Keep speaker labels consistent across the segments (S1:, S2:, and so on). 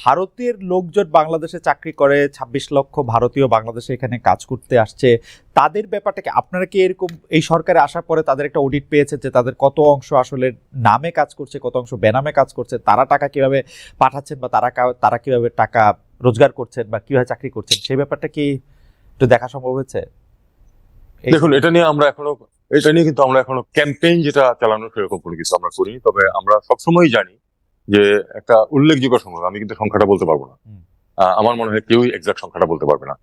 S1: ভারতের লোকজন বাংলাদেশে চাকরি করে, ২৬ লক্ষ ভারতীয় বাংলাদেশে এখানে কাজ করতে আসছে, তাদের ব্যাপারটাকে আপনারা কি এরকম এই সরকারে আসার পরে তাদের একটা অডিট পেয়েছেন যে তাদের কত অংশ আসলে নামে কাজ করছে, কত অংশ বেনামে কাজ করছে, তারা টাকা কিভাবে পাঠাচ্ছেন বা তারা কিভাবে টাকা রোজগার করছেন বা কিভাবে চাকরি করছেন, সেই ব্যাপারটা কি একটু দেখা সম্ভব হয়েছে?
S2: দেখুন, এটা নিয়ে কিন্তু আমরা এখনো ক্যাম্পেইন যেটা চালানো সেরকম কোনো কিছু আমরা করিনি। তবে আমরা সবসময় জানি যে একটা উল্লেখযোগ্য সংখ্যক, আমি কিন্তু সংখ্যাটা বলতে পারবো না, আমার মনে হয় কেউই এক্সাক্ট সংখ্যাটা বলতে পারবে না,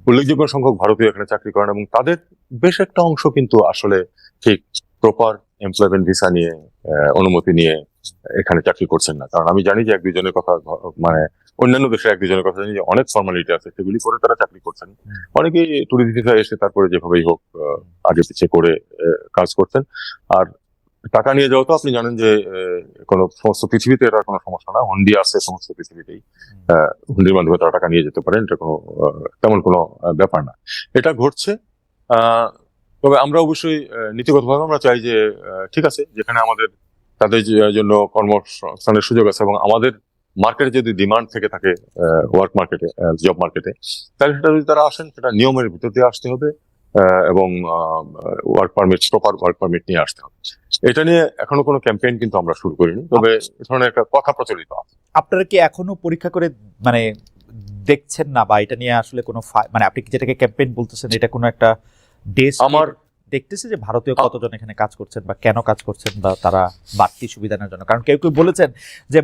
S2: উল্লেখযোগ্য সংখ্যক ভারতীয় এখানে চাকরি করেন এবং তাদের বেশ একটা অংশ কিন্তু আসলে ঠিক প্রপার এমপ্লয়মেন্ট ভিসা নিয়ে অনুমতি নিয়ে এখানে চাকরি করছেন না। কারণ আমি জানি যে এক দুজনের কথা, মানে অন্যান্য দেশে এক দুজনের কথা জানি যে অনেক ফর্মালিটি আছে, সেগুলি করে তারা চাকরি করছেন। অনেকেই ট্যুরিস্ট ভিসা এসে তারপরে যেভাবেই হোক আগে পিছিয়ে করে কাজ করছেন। আর টাকা নিয়ে যাওয়া তো আপনি জানেন যে কোনো সমস্ত পৃথিবীতে এটা কোনো সমস্যা না, হুন্ডি আছে সমস্ত পৃথিবীতেই, হুন্ডির মাধ্যমে তারা টাকা নিয়ে যেতে পারেন, এটা কোনো তেমন কোনো ব্যাপার না। এটা ঘটছে। তবে আমরা অবশ্যই নীতিগতভাবে আমরা চাই যে ঠিক আছে, যেখানে আমাদের তাদের জন্য কর্মসংস্থানের সুযোগ আছে এবং আমাদের মার্কেটে যদি ডিমান্ড থেকে থাকে ওয়ার্ক মার্কেটে, জব মার্কেটে, তাহলে সেটা যদি তারা আসেন সেটা নিয়মের ভিতর দিয়ে আসতে হবে এবং work permit, proper work permit নিয়ে আসতে হবে। এটা নিয়ে এখনো কোনো ক্যাম্পেইন কিন্তু আমরা শুরু করিনি, তবে এ ধরনের একটা কথা প্রচলিত আছে।
S1: আপনারা কি এখনো পরীক্ষা করে মানে দেখছেন না, বা এটা নিয়ে আসলে কোনো মানে আপনি যেটাকে ক্যাম্পেইন বলতেছেন, এটা কোনো একটা দেশ আমার দেখতেছে যে ভারতীয় কতজন এখানে কাজ করছেন বা কেন কাজ করছেন বা তারা বাড়তি সুবিধার জন্য? কারণ কেউ কেউ বলেছেন যে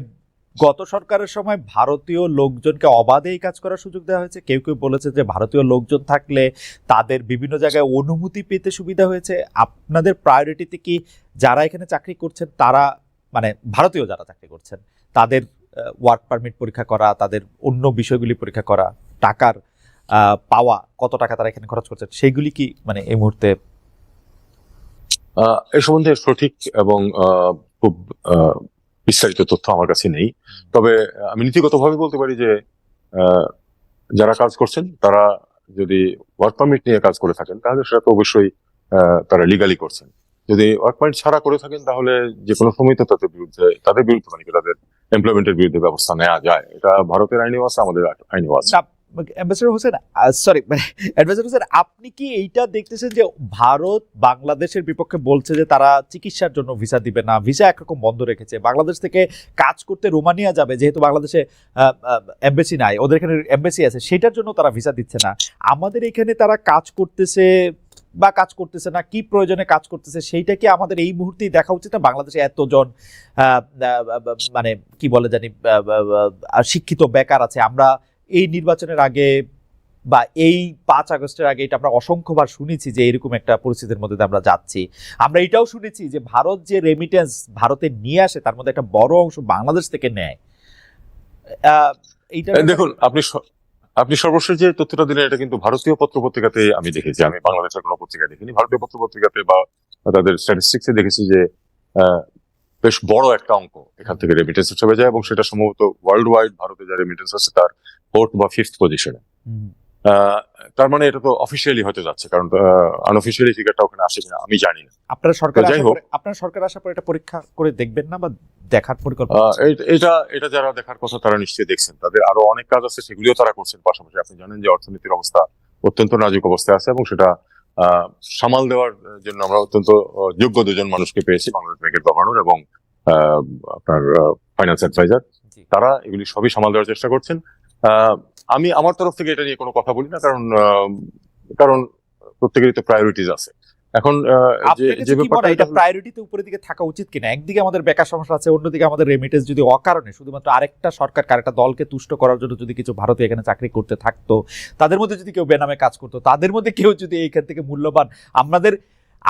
S1: গত সরকারের সময় ভারতীয় লোকজনকে অবাধে এই কাজ করার সুযোগ দেওয়া হয়েছে, কেউ কেউ বলেছে যে ভারতীয় লোকজন থাকলে তাদের বিভিন্ন জায়গায় অনুমতি পেতে সুবিধা হয়েছে। আপনাদের প্রায়োরিটিতে কি যারা এখানে চাকরি করছেন তারা, মানে ভারতীয় যারা চাকরি করছেন তাদের ওয়ার্ক পারমিট পরীক্ষা করা, তাদের অন্য বিষয়গুলি পরীক্ষা করা, টাকার পাওয়া, কত টাকা তারা এখানে খরচ করছেন, সেইগুলি কি মানে এই মুহূর্তে?
S2: এই সম্বন্ধে সঠিক এবং খুব বিস্তারিত তথ্য আমার কাছে নেই। তবে আমি নীতিগতভাবে বলতে পারি যে যারা কাজ করছেন তারা যদি ওয়ার্ক পারমিট নিয়ে কাজ করে থাকেন তাহলে সেটা তো অবশ্যই তারা লিগালি করছেন। যদি ওয়ার্ক পারমিট ছাড়া করে থাকেন তাহলে যে কোনো সময় তো তাদের বিরুদ্ধে মানে তাদের এমপ্লয়মেন্টের বিরুদ্ধে ব্যবস্থা নেওয়া যায়। এটা ভারতের আইনেও আছে, আমাদের আইনেও আছে।
S1: Ambassador Hossain, sorry adviser Hossain, আপনি কি এইটা দেখতেছেন যে ভারত বাংলাদেশের বিপক্ষে বলছে যে তারা চিকিৎসার জন্য ভিসা দিবে না, ভিসা একরকম বন্ধ রেখেছে, বাংলাদেশ থেকে কাজ করতে রোমানিয়া যাবে যেহেতু বাংলাদেশে এমবাসি নাই, ওদের এখানে এমবাসি আছে, সেটার জন্য তারা ভিসা দিচ্ছে না। আমাদের এখানে তারা কাজ করতেছে বা কাজ করতেছে না, কি প্রয়োজনে কাজ করতেছে, সেইটা কি আমাদের এই মুহূর্তেই দেখা উচিত না? বাংলাদেশে এতজন মানে কি বলে জানি শিক্ষিত বেকার আছে, আমরা এই নির্বাচনের আগে বা এই 5 আগস্টের আগে এটা আমরা অসংখ্যবার শুনেছি যে এরকম একটা পরিস্থিতির মধ্যে আমরা যাচ্ছি। আমরা এটাও শুনেছি যে ভারত যে রেমিটেন্স ভারতে নিয়ে আসে তার মধ্যে একটা বড় অংশ বাংলাদেশ থেকে নেয়।
S2: দেখুন, আপনি সর্বশেষ যে তথ্যটা দিলেন এটা কিন্তু ভারতীয় পত্রপত্রিকাতে আমি দেখেছি, আমি বাংলাদেশের কোনো পত্রিকায় দেখিনি। ভারতীয় পত্রপত্রিকাতে বা তাদের স্ট্যাটিস্টিক্সে দেখেছি যে বেশ বড় একটা অঙ্ক এখান থেকে রেমিটেন্স হিসেবে যায় এবং সেটা সম্ভবত ওয়ার্ল্ড ওয়াইড ভারতে যা রেমিটেন্স আছে তার 4th বা 5th পজিশনে। তার মানে এটা তো অফিসিয়ালি হতে যাচ্ছে, কারণ আনঅফিসিয়ালি ফিগারটা ওখানে আসে কিনা আমি জানি না।
S1: আপনার সরকার আসার পরে এটা পরীক্ষা করে দেখবেন না বা দেখার পরিকল্পনা?
S2: এটা যারা দেখার কথা তারা নিশ্চয়ই দেখছেন, তাদের আরো অনেক কাজ আছে, সেগুলিও তারা করছেন। পাশাপাশি আপনি জানেন যে অর্থনীতির অবস্থা অত্যন্ত নাজুক অবস্থায় আছে এবং সেটা সামাল দেওয়ার জন্য আমরা অত্যন্ত যোগ্য দুজন মানুষকে পেয়েছি, বাংলাদেশ ব্যাংকের গভর্নর এবং আপনার ফাইন্যান্স অ্যাডভাইজার। তারা এগুলি সবই সামাল দেওয়ার চেষ্টা করছেন। আমি আমার তরফ থেকে এটা নিয়ে কোনো কথা বলি না, কারণ প্রত্যেকেরই তো প্রায়োরিটিজ আছে। এখন
S1: যে ব্যাপারটা, এটা প্রায়োরিটিতে উপরের দিকে থাকা উচিত কিনা? একদিকে আমাদের বেকার সমস্যা আছে, অন্যদিকে আমাদের রেমিটেন্স যদি অকারণে শুধুমাত্র আরেকটা সরকার আরেকটা দলকে তুষ্ট করার জন্য যদি কিছু ভারতীয় এখানে চাকরি করতে থাকতো, তাদের মধ্যে যদি কেউ বেনামে কাজ করতো, তাদের মধ্যে কেউ যদি এইখান থেকে মূল্যবান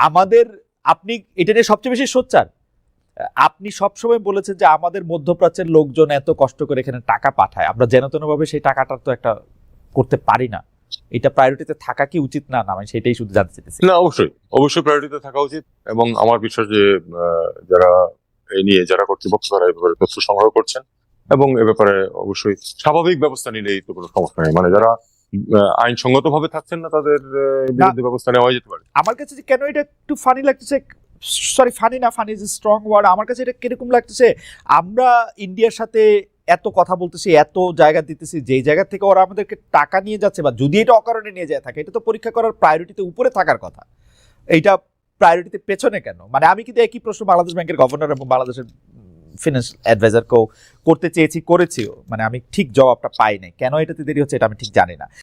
S1: আমাদের আপনি এটা নিয়ে সবচেয়ে বেশি সোচ্চার। আপনি সবসময় বলেছেন যে আমাদের মধ্যপ্রাচ্যের লোকজন এত কষ্ট করে এখানে টাকা পাঠায়, আমরা যেন তেন ভাবে সেই টাকাটা তো একটা করতে পারি না। এটা প্রায়োরিটিতে থাকা কি উচিত না? আমি সেটাই শুধু জানতে চাইতেছি।
S2: না, অবশ্যই প্রায়োরিটিতে থাকা উচিত এবং আমার বিশ্বাস যে যারা এই নিয়ে যারা কর্তৃপক্ষ তারা এই ব্যাপারে তথ্য সংগ্রহ করছেন এবং এ ব্যাপারে অবশ্যই স্বাভাবিক ব্যবস্থা নিলেই তো কোনো সমস্যা নেই। মানে যারা আইনসঙ্গত ভাবে থাকছেন না তাদের বিরুদ্ধে ব্যবস্থা নেওয়া যেতে পারে।
S1: আমার কাছে কেন এটা একটু ফানি লাগতেছে, সরি ফানি না, ফানি ইজ স্ট্রং ওয়ার্ড। আমার কাছে এটা কিরকম লাগতেছে, আমরা ইন্ডিয়ার সাথে এত কথা বলতেছি, এত জায়গা দিতেছি, যেই জায়গা থেকে ওরা আমাদেরকে টাকা নিয়ে যাচ্ছে, বা যদি এটা অকারণে নিয়ে যায় থাকে, এটা তো পরীক্ষা করার প্রায়োরিটিতে উপরে থাকার কথা। এইটা প্রায়োরিটিতে পেছনে কেন? মানে আমি কিন্তু একই প্রশ্ন বাংলাদেশ ব্যাংকের গভর্নর এবং বাংলাদেশের ফিনান্সিয়াল অ্যাডভাইজারকেও করতে চেয়েছি, করেছিও, মানে আমি ঠিক জবাবটা পাই নাই। কেন এটাতে দেরি হচ্ছে এটা আমি ঠিক জানি না।